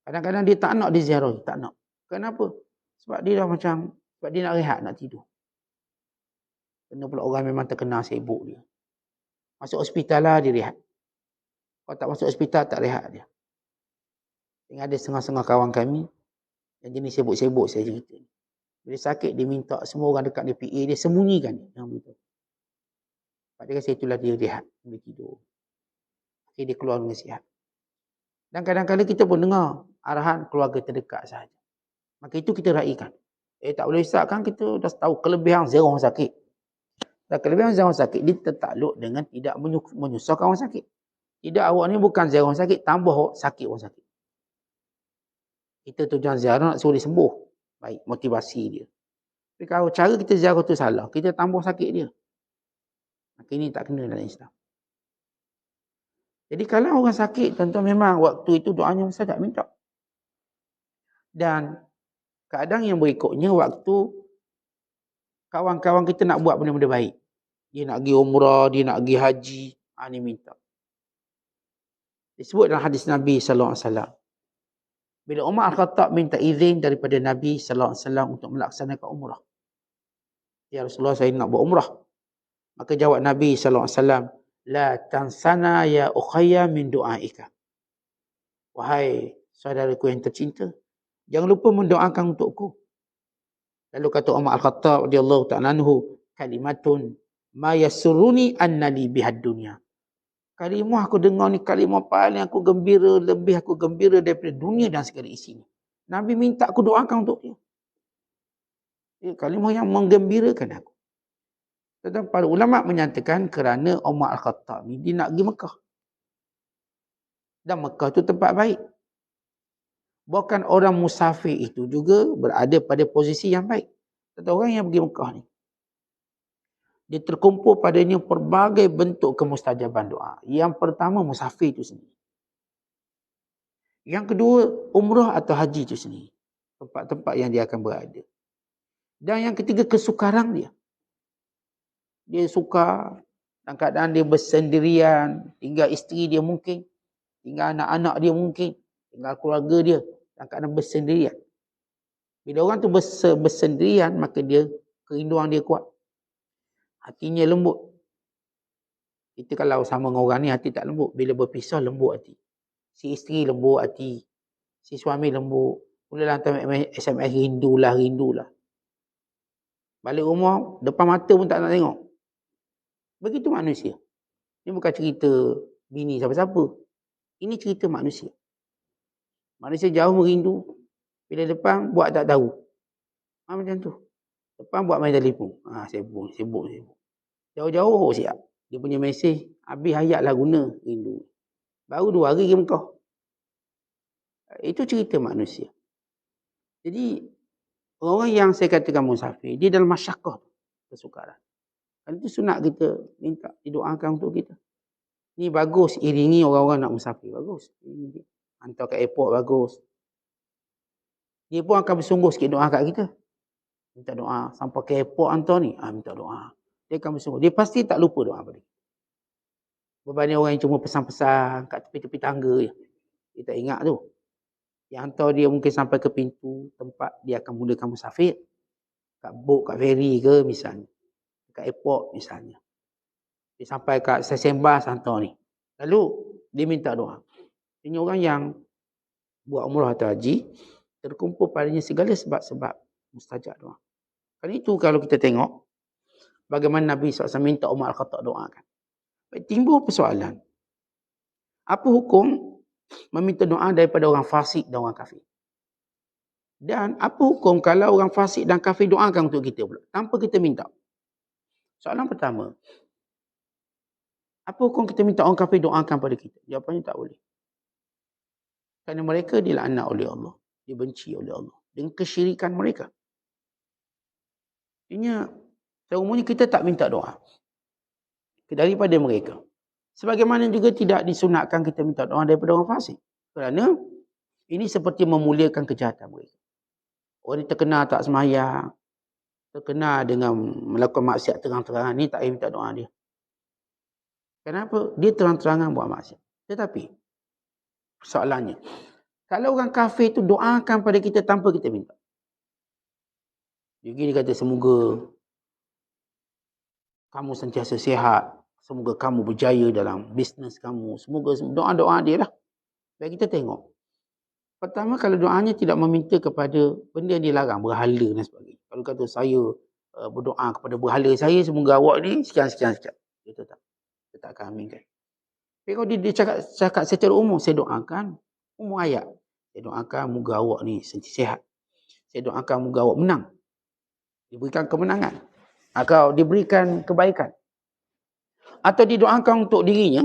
Kadang-kadang dia tak nak diziarah. Tak nak. Kenapa? Sebab dia dah macam, sebab dia nak rehat, nak tidur. Kena pula orang memang terkenal sibuk dia. Masuk hospital lah, dia rehat. Kalau tak masuk hospital, tak rehat dia. Yang ada setengah-setengah kawan kami, yang jenis sibuk-sibuk saya cerita. Bila sakit, dia minta semua orang dekat dia PA, dia sembunyikan dia. Jangan begitu. Sebab dia rasa itulah dia rehat, dia tidur. Akhirnya dia keluar dengan sihat. Dan kadang-kadang kita pun dengar arahan keluarga terdekat sahaja. Maka itu kita raihkan. Tak boleh risaukan, kita dah tahu kelebihan ziarah orang sakit. Dan kelebihan ziarah orang sakit, dia tertakluk dengan tidak menyusahkan orang sakit. Tidak, awak ni bukan ziarah orang sakit, tambah sakit orang sakit. Kita tujuan ziarah nak suruh dia sembuh. Baik, motivasi dia. Tapi kalau cara kita ziarah tu salah, kita tambah sakit dia. Maka ini tak kena dalam Islam. Jadi kalau orang sakit, tuan-tuan, memang waktu itu doanya mustajab, minta. Dan keadaan yang berikutnya, waktu kawan-kawan kita nak buat benda-benda baik. Dia nak pergi umrah, dia nak pergi haji, ni minta. Disebut dalam hadis Nabi SAW. Bila Umar Al-Khattab minta izin daripada Nabi SAW untuk melaksanakan umrah. Ya Rasulullah, saya nak buat umrah. Maka jawab Nabi SAW, la tansana ya ukhayya min du'aika. Wahai saudaraku yang tercinta, jangan lupa mendoakan untukku. Lalu kata Umar Al-Khattab radhiyallahu ta'ala anhu, kalimatun ma yasurruni annali bihad dunya. Kalimah aku dengar ni kalimah paling aku gembira, lebih aku gembira daripada dunia dan segala isinya. Nabi minta aku doakan untuk dia. Kalimah yang menggembirakan aku. Tetapi para ulama menyatakan kerana Umar Al-Khattab ni dia nak pergi Mekah. Dan Mekah tu tempat baik. Bahkan orang musafir itu juga berada pada posisi yang baik. Tetapi orang yang pergi Mekah ni, dia terkumpul padanya pelbagai bentuk kemustajaban doa. Yang pertama, musafir itu sendiri. Yang kedua, umrah atau haji itu sendiri. Tempat-tempat yang dia akan berada. Dan yang ketiga, kesukaran dia. Dia suka dalam keadaan dia bersendirian, tinggal isteri dia mungkin, tinggal anak-anak dia mungkin, tinggal keluarga dia, dalam keadaan bersendirian. Bila orang tu bersendirian, maka dia kerinduan dia kuat. Hatinya lembut. Kita kalau sama dengan orang ni hati tak lembut. Bila berpisah lembut hati. Si isteri lembut hati. Si suami lembut. Mulalah hantar SMS rindulah. Balik rumah, depan mata pun tak nak tengok. Begitu manusia. Ini bukan cerita bini siapa-siapa. Ini cerita manusia. Manusia jauh merindu. Bila depan buat tak tahu. Macam tu. Depan buat main telefon. Sibuk. Jauh-jauh siap. Dia punya mesej, habis hayat lah guna, rindu. Baru 2 hari pergi Mekah. Itu cerita manusia. Jadi, orang yang saya katakan musafir, dia dalam masyakkah, kesukaran. Kan itu sunat kita minta didoakan untuk kita. Ni bagus, iringi orang-orang nak musafir. Bagus. Hantar ke airport, bagus. Dia pun akan bersungguh sikit doa kat kita. Minta doa. Sampai ke airport hantar ni, minta doa. Dia akan bersungguh. Dia pasti tak lupa doa pada kita. Berbanding orang yang cuma pesan-pesan kat tepi-tepi tangga je. Dia tak ingat tu. Yang hantar dia mungkin sampai ke pintu tempat dia akan mulakan musafir. Kat boat, kat ferry ke misalnya. Kat airport misalnya. Dia sampai kat stesen bas hantar ni. Lalu dia minta doa. Ini orang yang buat umrah atau haji, terkumpul padanya segala sebab-sebab mustajab doa. Kan itu kalau kita tengok bagaimana Nabi SAW minta Umar Al-Khattab doakan. Timbul persoalan. Apa hukum meminta doa daripada orang fasik dan orang kafir? Dan apa hukum kalau orang fasik dan kafir doakan untuk kita pula tanpa kita minta? Soalan pertama. Apa hukum kita minta orang kafir doakan pada kita? Jawapannya tak boleh. Kerana mereka dilaknat oleh Allah. Dibenci oleh Allah. Dengan kesyirikan mereka. Artinya, seumurnya kita tak minta doa daripada mereka. Sebagaimana juga tidak disunatkan kita minta doa daripada orang fasik. Kerana ini seperti memuliakan kejahatan mereka. Orang ni terkenal tak sembahyang, terkenal dengan melakukan maksiat terang-terangan, ni tak payah minta doa dia. Kenapa? Dia terang-terangan buat maksiat. Tetapi, soalannya, kalau orang kafir tu doakan pada kita tanpa kita minta. Jadi dia kata, semoga kamu sentiasa sihat. Semoga kamu berjaya dalam bisnes kamu. Semoga doa-doa dia lah. Baik kita tengok. Pertama, kalau doanya tidak meminta kepada benda yang dilarang, berhala dan sebagainya. Kalau kata saya berdoa kepada berhala saya, semoga awak ni sekian-sekian. Itu tak. Kita tak akan aminkan. Tapi kalau dia cakap secara umum, saya doakan umum ayat. Saya doakan moga awak ni sentiasa sihat. Saya doakan moga awak menang. Diberikan kemenangan. Atau diberikan kebaikan. Atau didoakan untuk dirinya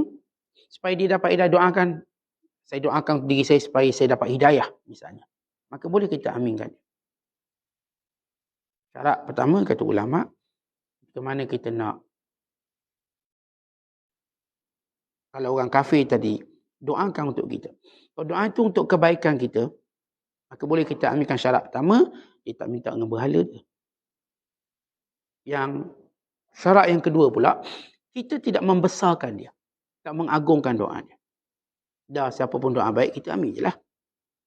supaya dia dapat hidayah. Doakan, saya doakan diri saya supaya saya dapat hidayah misalnya. Maka boleh kita aminkan. Syarat pertama kata ulama, bagaimana kita nak, kalau orang kafir tadi doakan untuk kita. Kalau doa itu untuk kebaikan kita, maka boleh kita aminkan syarat pertama, dia tak minta dengan berhala dia. Yang syarat yang kedua pula, kita tidak membesarkan dia. Tak mengagungkan doa dia. Dah siapa pun doa baik, kita ambil je lah.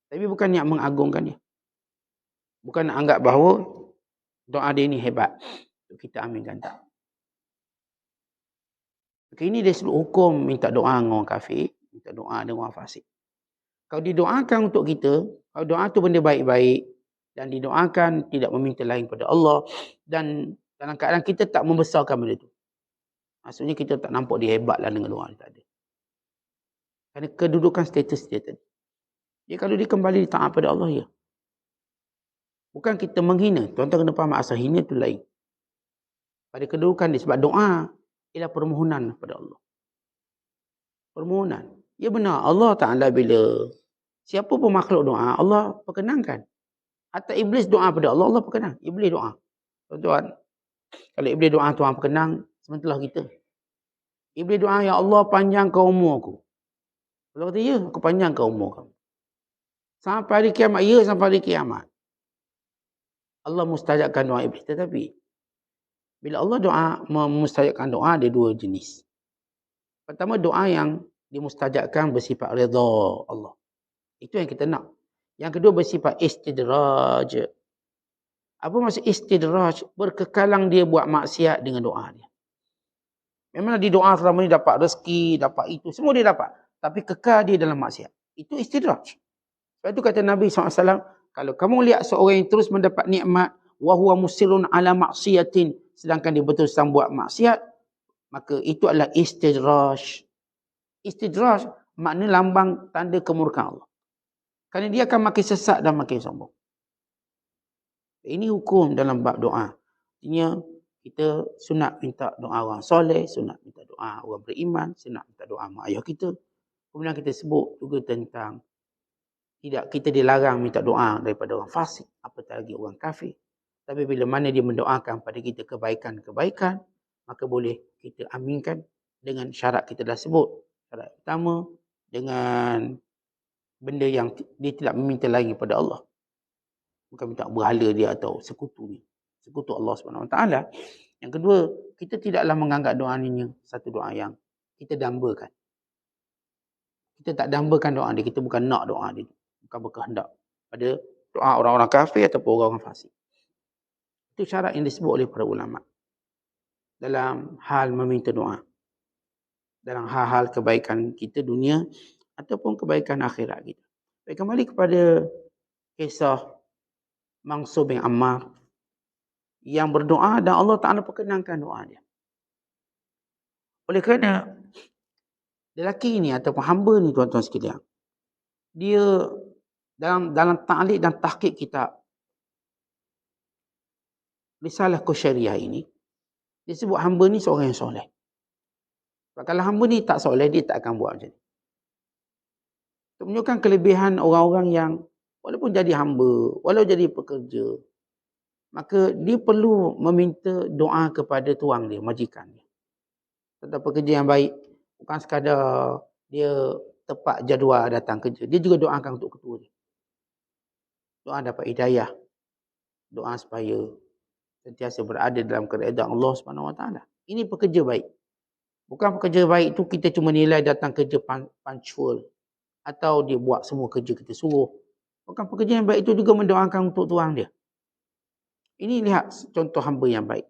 Tapi bukan niat mengagungkan dia. Bukan nak anggap bahawa doa dia ni hebat. Kita aminkan tak. Okay, ini dia sebut hukum minta doa dengan orang kafir. Minta doa dengan orang fasik. Kalau didoakan untuk kita, kalau doa tu benda baik-baik, dan didoakan tidak meminta lain pada Allah, dan dalam keadaan kita tak membesarkan benda tu. Maksudnya kita tak nampak dia hebat lah dengan doa dia, tak ada. Kerana kedudukan status dia tadi. Dia kalau dia kembali taat pada Allah, ya. Bukan kita menghina. Tuan-tuan kena faham asal hina tu lain. Pada kedudukan dia. Sebab doa ialah permohonan pada Allah. Permohonan. Ya benar. Allah Ta'ala bila siapa pun makhluk doa, Allah perkenankan. Atau iblis doa pada Allah, Allah perkenan. Iblis doa. Tuan-tuan. Kalau iblis doa Tuhan perkenang, sementara kita. Iblis doa, ya Allah panjangkan umur aku. Allah kata, ya aku panjangkan umur kamu. Sampai hari kiamat, ya sampai hari kiamat. Allah mustajabkan doa iblis. Tetapi, bila Allah doa, memustajabkan doa, ada dua jenis. Pertama, doa yang dimustajabkan bersifat redha Allah. Itu yang kita nak. Yang kedua bersifat istidraj. Apa maksud istidraj? Berkekalang dia buat maksiat dengan doa dia. Memanglah di doa selama ni dapat rezeki, dapat itu, semua dia dapat. Tapi kekal dia dalam maksiat. Itu istidraj. Sebab itu kata Nabi SAW, kalau kamu lihat seorang yang terus mendapat nikmat, wa huwa musirun ala maksiatin, sedangkan dia betul-betul buat maksiat, maka itu adalah istidraj. Istidraj makna lambang tanda kemurkaan Allah. Kerana dia akan makin sesat dan makin sombong. Ini hukum dalam bab doa. Artinya, kita sunat minta doa orang soleh, sunat minta doa orang beriman, sunat minta doa mak ayah kita. Kemudian kita sebut juga tentang tidak kita dilarang minta doa daripada orang fasik, apatah lagi orang kafir. Tapi bila mana dia mendoakan pada kita kebaikan-kebaikan, maka boleh kita aminkan dengan syarat kita dah sebut. Syarat pertama, dengan benda yang dia tidak meminta lagi pada Allah. Bukan minta berhala dia atau sekutu ni. sekutu Allah SWT. Yang kedua, kita tidaklah menganggap doa ini satu doa yang kita dambakan. Kita tak dambakan doa dia, kita bukan nak doa dia, bukan berkehendak pada doa orang-orang kafir ataupun orang-orang fasik. Itu syarat yang disebut oleh para ulama dalam hal meminta doa, dalam hal-hal kebaikan kita dunia ataupun kebaikan akhirat kita. Baik, kembali kepada kisah Mansur bin Ammar yang berdoa dan Allah Ta'ala perkenankan doa dia. Oleh kerana lelaki ni ataupun hamba ni, tuan-tuan sekalian, dia dalam ta'liq dan tahqiq kitab Risalah Qusyariyah ini, dia sebut hamba ni seorang yang soleh. Kalau hamba ni tak soleh, dia tak akan buat macam ni. Untuk menunjukkan kelebihan orang-orang yang walaupun jadi hamba, walau jadi pekerja, maka dia perlu meminta doa kepada tuang dia, majikan dia. Tentang pekerja yang baik, bukan sekadar dia tepat jadual datang kerja, dia juga doakan untuk ketua dia. Doa dapat hidayah, doa supaya sentiasa berada dalam keredaan Allah SWT. Ini pekerja baik. Bukan pekerja baik tu kita cuma nilai datang kerja punctual atau dia buat semua kerja kita suruh. Bukan, pekerja yang baik itu juga mendoakan untuk tuang dia. Ini lihat contoh hamba yang baik.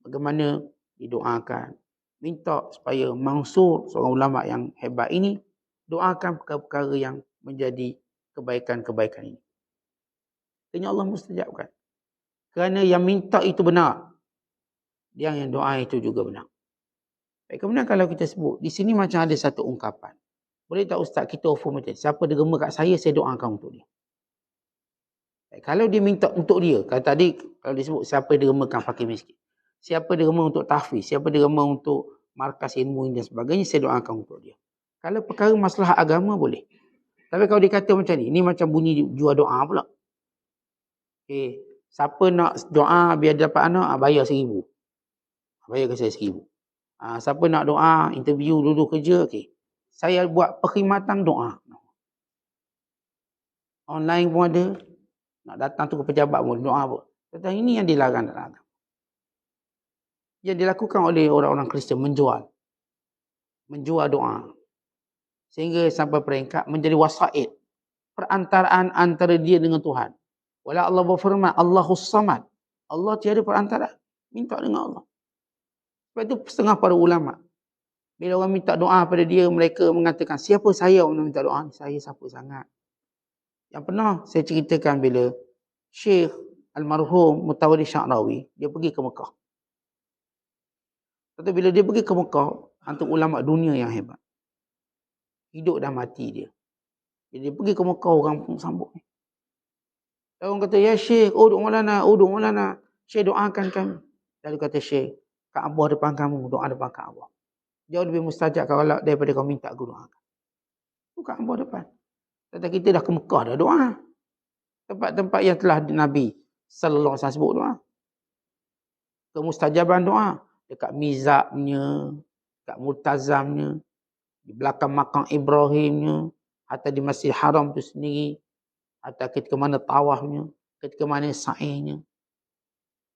Bagaimana didoakan. Minta supaya Mansur, seorang ulama yang hebat ini, doakan perkara-perkara yang menjadi kebaikan-kebaikan ini. Tanya Allah mustajabkan. Kerana yang minta itu benar. Yang doa itu juga benar. Baik, kemudian kalau kita sebut, di sini macam ada satu ungkapan. Boleh tak Ustaz kita offer macam ni? Siapa derma kat saya doakan untuk dia. Baik, kalau dia minta untuk dia, kalau tadi kalau disebut siapa dermakan fakir miskin. Siapa derma untuk tahfiz, siapa derma untuk markas ilmu dan sebagainya, saya doakan untuk dia. Kalau perkara masalah agama boleh. Tapi kalau dia kata macam ni macam bunyi jual doa pula. Okay. Siapa nak doa biar dapat anak, bayar 1,000. Bayar ke saya 1,000. Siapa nak doa, interview dulu kerja, okay. Saya buat perkhidmatan doa. Online pun ada. Nak datang tu ke pejabat pun doa pun. Tentang ini yang dilarang dalam agama. Yang dilakukan oleh orang-orang Kristian, menjual doa. Sehingga sampai peringkat menjadi wasaid. Perantaraan antara dia dengan Tuhan. Wala Allah berfirman, Allahus Samad. Allah tiada perantara. Minta dengan Allah. Sebab itu setengah para ulama, bila orang minta doa pada dia, mereka mengatakan, siapa saya orang minta doa? Saya siapa sangat. Yang pernah saya ceritakan bila Syekh Almarhum Mutawalli Sya'rawi, dia pergi ke Mekah. Tapi bila dia pergi ke Mekah, antara ulama dunia yang hebat. Hidup dan mati dia. Bila dia pergi ke Mekah, orang pun sambut. Orang kata, ya Syekh, uduk Maulana. Syekh doakan kami. Lalu kata Syekh, Kaabah depan kamu, doa depan Kaabah. Jauh lebih mustajab kalau daripada kau minta aku doakan. Itu Kaabah depan. Kata kita dah ke Mekah dah doa. Tempat-tempat yang telah Nabi sallallahu alaihi wasallam sebut doa. Kemustajaban doa. Dekat Mizabnya, dekat Multazamnya, di belakang makam Ibrahimnya, atau di Masjid Haram itu sendiri, atau ketika mana tawafnya, ketika mana sa'inya.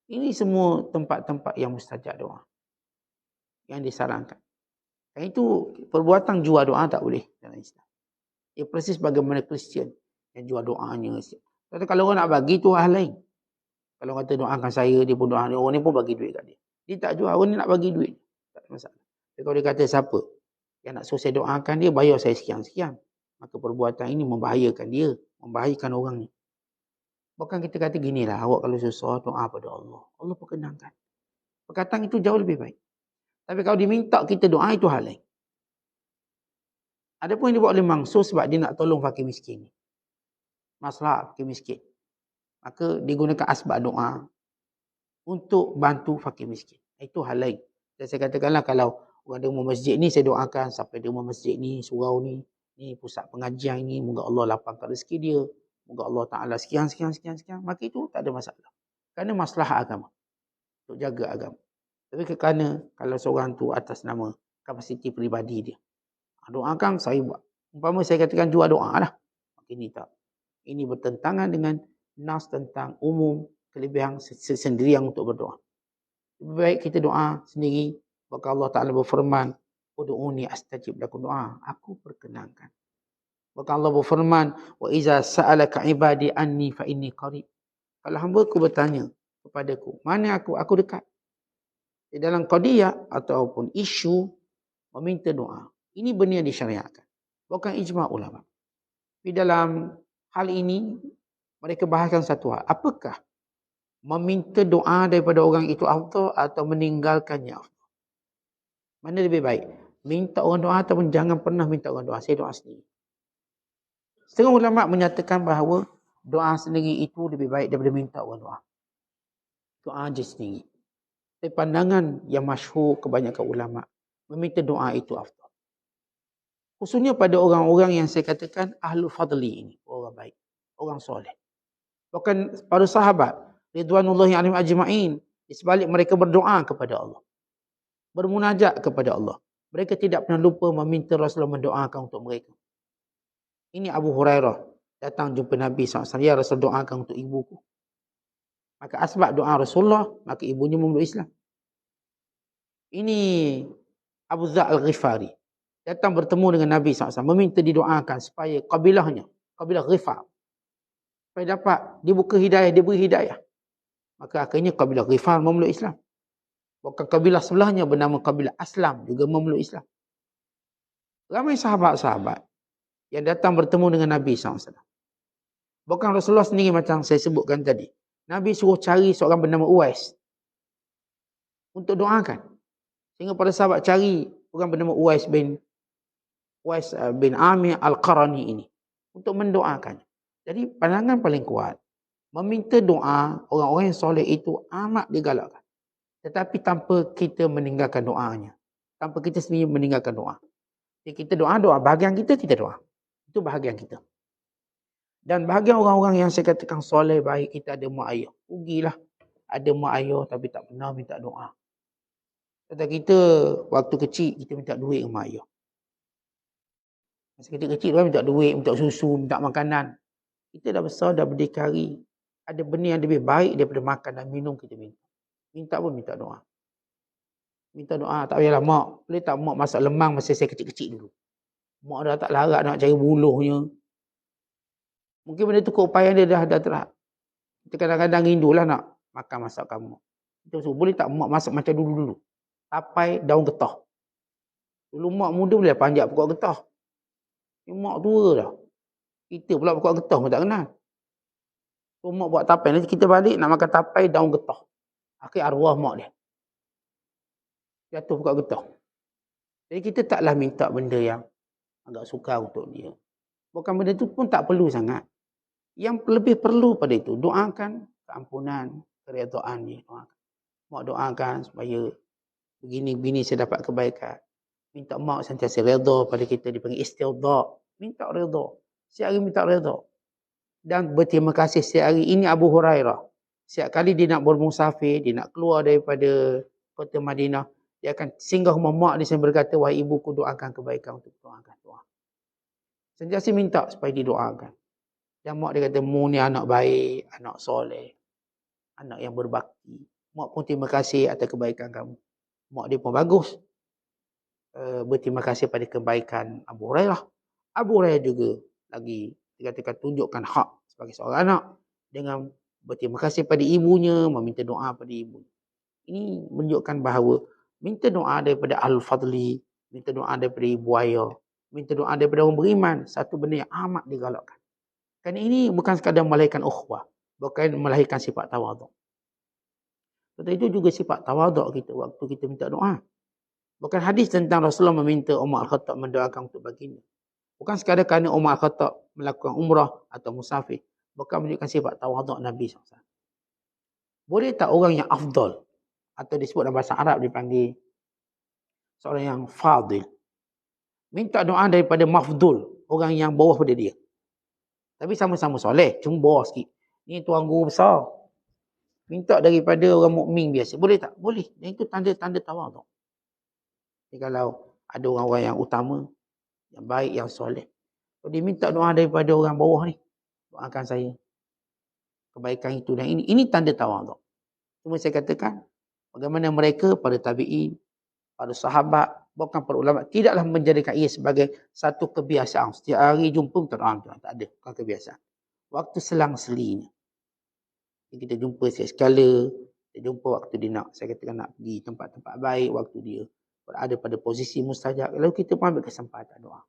Ini semua tempat-tempat yang mustajab doa. Yang disarankan. Dan itu perbuatan jual doa tak boleh dalam Islam. Ia persis bagaimana Kristian yang jual doanya. Tapi kalau orang nak bagi, itu hal lain. Kalau kata doakan saya, dia pun doa, orang ni pun bagi duit kat dia. Dia tak jual, orang ni nak bagi duit. Tak ada masalah. Tapi kalau dia kata siapa yang nak suruh saya doakan dia, bayar saya sekian-sekian. Maka perbuatan ini membahayakan dia. Membahayakan orang ni. Bukan kita kata ginilah, awak kalau susah doa pada Allah. Allah perkenankan. Perkataan itu jauh lebih baik. Tapi kalau diminta kita doa, itu hal lain. Ada pun yang dibuat oleh Mansur sebab dia nak tolong fakir miskin ni. Masalah fakir miskin. Maka digunakan asbab doa untuk bantu fakir miskin. Itu hal lain. Dan saya katakanlah kalau orang derma masjid ni, saya doakan sampai derma masjid ni, surau ni pusat pengajian ni, moga Allah lapangkan rezeki dia. Moga Allah Ta'ala sekian. Maka itu tak ada masalah. Kerana masalah agama. Untuk jaga agama. Tapi kerana kalau seorang tu atas nama kapasiti peribadi dia. Doakan saya buat. Umpama saya katakan jual doa lah. Ini tak. Ini bertentangan dengan nas tentang umum kelebihan sendirian untuk berdoa. Lebih baik kita doa sendiri. Maka Allah Ta'ala berfirman, Udu'uni astajib lakum, doa, aku perkenankan. Maka Allah berfirman, wa iza sa'alaka ibadi anni fa inni qarib. Kalau hamba-Ku bertanya kepadaku, mana aku dekat. Di dalam qadiyah ataupun isu meminta doa. Ini benda yang disyariatkan. Bukan ijma' ulama. Di dalam hal ini, mereka bahaskan satu hal. Apakah meminta doa daripada orang itu afdal atau meninggalkannya afdal? Mana lebih baik? Minta orang doa ataupun jangan pernah minta orang doa. Saya doa sendiri. Setengah ulama menyatakan bahawa doa sendiri itu lebih baik daripada minta orang doa. Doa je sendiri. Dari pandangan yang masyhur kebanyakan ulama, meminta doa itu afdal. Khususnya pada orang-orang yang saya katakan ahlul fadli ini, orang baik, orang soleh. Bahkan para sahabat ridwanullahi alaihim ajma'in, di sebalik mereka berdoa kepada Allah, bermunajat kepada Allah, mereka tidak pernah lupa meminta Rasulullah mendoakan untuk mereka. Ini Abu Hurairah datang jumpa Nabi SAW, ya Rasul, doakan untuk ibuku. Maka asbab doa Rasulullah, maka ibunya memeluk Islam. Ini Abu Dzar Al-Ghifari datang bertemu dengan Nabi SAW, meminta didoakan supaya kabilahnya, kabilah Ghifar, supaya dapat dibuka hidayah, diberi hidayah. Maka akhirnya kabilah Ghifar memeluk Islam. Bukan kabilah sebelahnya bernama kabilah Aslam juga memeluk Islam. Ramai sahabat-sahabat yang datang bertemu dengan Nabi SAW. Bukan Rasulullah sendiri macam saya sebutkan tadi. Nabi suruh cari seorang bernama Uwais untuk doakan. Sehingga para sahabat cari orang bernama Uwais bin Amir Al-Qarani ini untuk mendoakan. Jadi pandangan paling kuat, meminta doa orang-orang yang soleh itu amat digalakkan. Tetapi tanpa kita meninggalkan doanya. Tanpa kita sendiri meninggalkan doa. Jadi kita doa, bahagian kita doa. Itu bahagian kita. Dan bahagian orang-orang yang saya katakan soleh, baik, kita ada mak ayah. Rugilah ada mak ayah tapi tak pernah minta doa. Kata kita waktu kecil kita minta duit dengan mak ayah. Masa kita kecil kan minta duit, minta susu, minta makanan. Kita dah besar, dah berdikari. Ada benda yang lebih baik daripada makan dan minum kita minta. Minta pun minta doa. Minta doa, tak payahlah mak. Boleh tak mak masak lemang masa saya kecil-kecil dulu. Mak dah tak larat nak cari buluhnya. Mungkin benda tu keupayaan dia dah terhad. Kita kadang-kadang rindulah nak makan masak kamu. Kita suruh, boleh tak mak masak macam dulu-dulu? Tapai daun getah. Dulu mak muda boleh panjat pokok getah. Ni mak tua dah. Kita pula pokok getah pun tak kenal. So mak buat tapai, nanti kita balik nak makan tapai daun getah. Akhir arwah mak dia jatuh pokok getah. Jadi kita taklah minta benda yang agak sukar untuk dia. Bukan benda tu pun tak perlu sangat. Yang lebih perlu pada itu, doakan keampunan, keredaan dia. Mak doakan supaya begini-begini saya dapat kebaikan. Minta mak sentiasa redha pada kita, dipanggil istirda. Minta redha. Setiap hari minta redha. Dan berterima kasih setiap hari. Ini Abu Hurairah. Setiap kali dia nak bermusafir, dia nak keluar daripada kota Madinah, dia akan singgah rumah mak dia sambil berkata, wahai ibuku, doakan kebaikan untuk doakan doa. Sentiasa minta supaya didoakan. Dan mak dia kata, mu ni anak baik, anak soleh, anak yang berbakti. Mak pun terima kasih atas kebaikan kamu. Mak dia pun bagus. Berterima kasih pada kebaikan Abu Hurairah. Abu Hurairah juga lagi dikatakan tunjukkan hak sebagai seorang anak dengan berterima kasih pada ibunya, meminta doa pada ibu. Ini menunjukkan bahawa minta doa daripada al-fadli, minta doa daripada ibu ayah, minta doa daripada orang beriman, satu benda yang amat digalakkan. Kerana ini bukan sekadar melahirkan ukhuwah, bukan melahirkan sifat tawaduk. Tetapi itu juga sifat tawaduk kita waktu kita minta doa. Bukan hadis tentang Rasulullah meminta Umar Al-Khattab mendoakan untuk baginda. Bukan sekadar kerana Umar Al-Khattab melakukan umrah atau musafir. Bukan menunjukkan sifat tawaduk Nabi SAW. Boleh tak orang yang afdal, atau disebut dalam bahasa Arab dipanggil seorang yang fadil, minta doa daripada mafdul, orang yang bawah pada dia. Tapi sama-sama soleh, cuma bawah sikit. Ni tuan guru besar. Minta daripada orang mukmin biasa. Boleh tak? Boleh. Dan itu tanda-tanda tawaduk. Jadi kalau ada orang-orang yang utama, yang baik, yang soleh, kalau dia minta doa daripada orang bawah ni, doakan saya. kebaikan itu dan ini tanda tawaduk. Cuma saya katakan bagaimana mereka, para tabi'in, para sahabat, bukan para ulama, tidaklah menjadikan ia sebagai satu kebiasaan. Setiap hari jumpa tak ada, bukan kebiasaan. Waktu selang-selinya. Kita jumpa sekali, kita jumpa waktu dia nak, saya katakan nak pergi tempat-tempat baik, waktu dia berada pada posisi mustajab, lalu kita pun ambil kesempatan doa.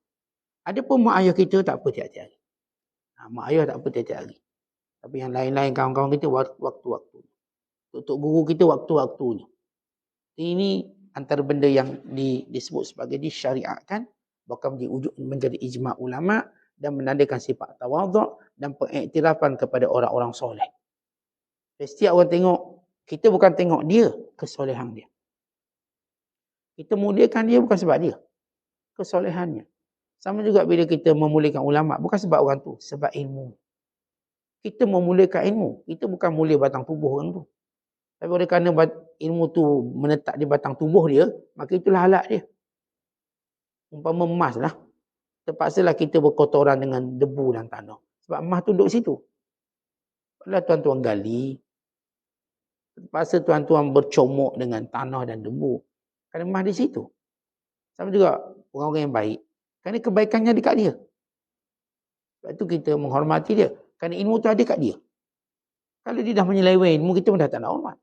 Ada pun mak ayah kita tak apa tiap-tiap hari. Mak ayah tak apa tiap-tiap hari. Tapi yang lain-lain kawan-kawan kita waktu-waktu. Untuk guru kita waktu-waktunya. Ini antara benda yang disebut sebagai disyariatkan, bahkan menjadi ijma' ulama' dan menandakan sifat tawaduk dan pengiktirafan kepada orang-orang soleh. Setiap orang tengok, kita bukan tengok dia, kesolehan dia. Kita muliakan dia bukan sebab dia, kesolehannya. Sama juga bila kita memuliakan ulama, bukan sebab orang tu, sebab ilmu. Kita memuliakan ilmu, kita bukan mulia batang tubuh orang tu. Tapi oleh kerana ilmu tu menetap di batang tubuh dia, maka itulah alat dia. Umpama emas lah. Terpaksalah kita berkotoran dengan debu dan tanah. Sebab emas tu duduk situ. Kalau tuan-tuan gali, terpaksa tuan-tuan bercomok dengan tanah dan debu. Kerana emas di situ. Sama juga orang-orang yang baik. Kerana kebaikannya dekat dia. Sebab itu kita menghormati dia. Kerana ilmu tu ada kat dia. Kalau dia dah menyeleweng ilmu, kita pun dah tak nak hormat.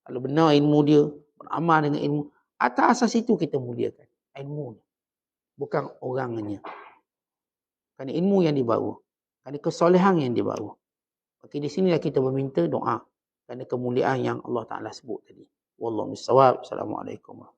Kalau benar ilmu dia, beramal dengan ilmu, atas asas itu kita muliakan. Ilmu. Bukan orangnya. Kerana ilmu yang dibawa. Kerana kesolehan yang dibawa. Maka di sinilah kita meminta doa. Kerana kemuliaan yang Allah Ta'ala sebut tadi. Wallahu bissawab. Assalamualaikum.